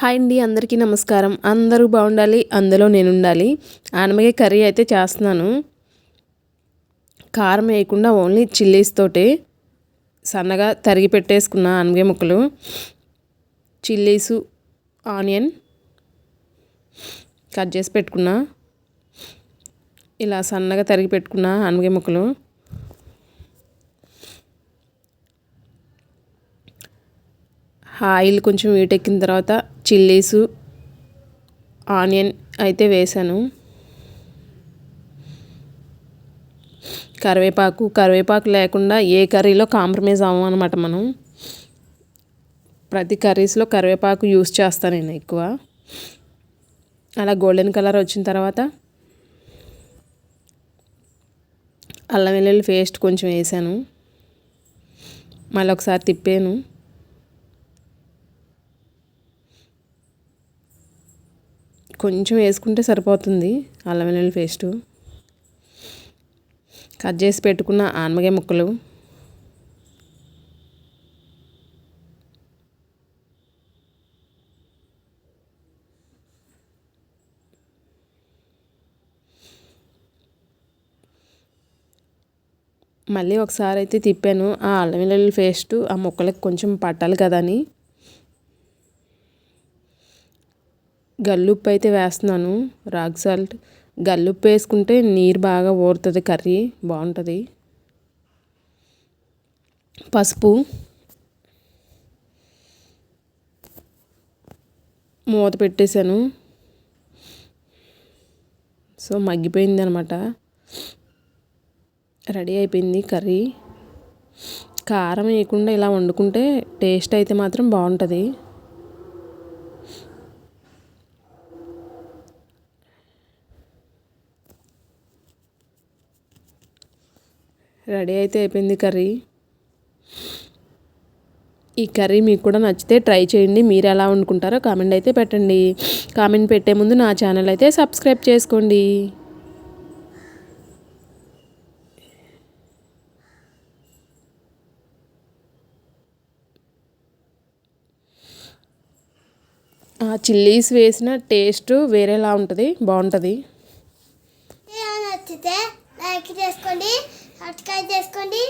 Hi అండి, అందరికీ నమస్కారం. అందరూ బాగుండాలి, అందులో నేను ఉండాలి. ఆనపకాయ కర్రీ అయితే చేస్తున్నాను. కారం వేయకుండా ఓన్లీ చిల్లీస్ తోటి సన్నగా తరిగి పెట్టేసుకున్న ఆనపకాయ ముక్కలు, చిల్లీసు, ఆనియన్ కట్ చేసి పెట్టుకున్న, ఇలా సన్నగా తరిగి పెట్టుకున్న ఆనపకాయ ముక్కలు, ఆయిల్ కొంచెం వీటెక్కిన తర్వాత చిల్లీసు, ఆనియన్ అయితే వేసాను. కరివేపాకు లేకుండా ఏ కర్రీలో కాంప్రమైజ్ అవ్వం అనమాట. మనం ప్రతి కర్రీస్లో కరివేపాకు యూస్ చేస్తాను నేను ఎక్కువ. అలా గోల్డెన్ కలర్ వచ్చిన తర్వాత అల్లం వెల్లుల్లి పేస్ట్ కొంచెం వేసాను. మళ్ళీ ఒకసారి తిప్పాను. కొంచెం వేసుకుంటే సరిపోతుంది అల్లం వెల్లుల్లి పేస్టు. కట్ చేసి పెట్టుకున్న ఆనపకాయ ముక్కలు, మళ్ళీ ఒకసారి అయితే తిప్పాను. ఆ అల్లం వెల్లుల్లి పేస్టు ఆ ముక్కలకి కొంచెం పట్టాలి కదా అని గల్లుప్పు అయితే వేస్తున్నాను. రాక్ సాల్ట్, గల్లుప్పు వేసుకుంటే నీరు బాగా ఊరుతుంది, కర్రీ బాగుంటుంది. పసుపు, మూత పెట్టేశాను. సో మగ్గిపోయింది అనమాట, రెడీ అయిపోయింది కర్రీ. కారం వేయకుండా ఇలా వండుకుంటే టేస్ట్ అయితే మాత్రం బాగుంటుంది. రెడీ అయితే అయిపోయింది కర్రీ. ఈ కర్రీ మీకు కూడా నచ్చితే ట్రై చేయండి. మీరు ఎలా వండుకుంటారో కామెంట్ అయితే పెట్టండి. కామెంట్ పెట్టే ముందు నా ఛానల్ అయితే సబ్స్క్రైబ్ చేసుకోండి. చిల్లీస్ వేసిన టేస్ట్ వేరేలా ఉంటుంది, బాగుంటుంది. నచ్చితే లైక్ చేసుకోండి, సబ్స్క్రైబ్ చేసుకోండి.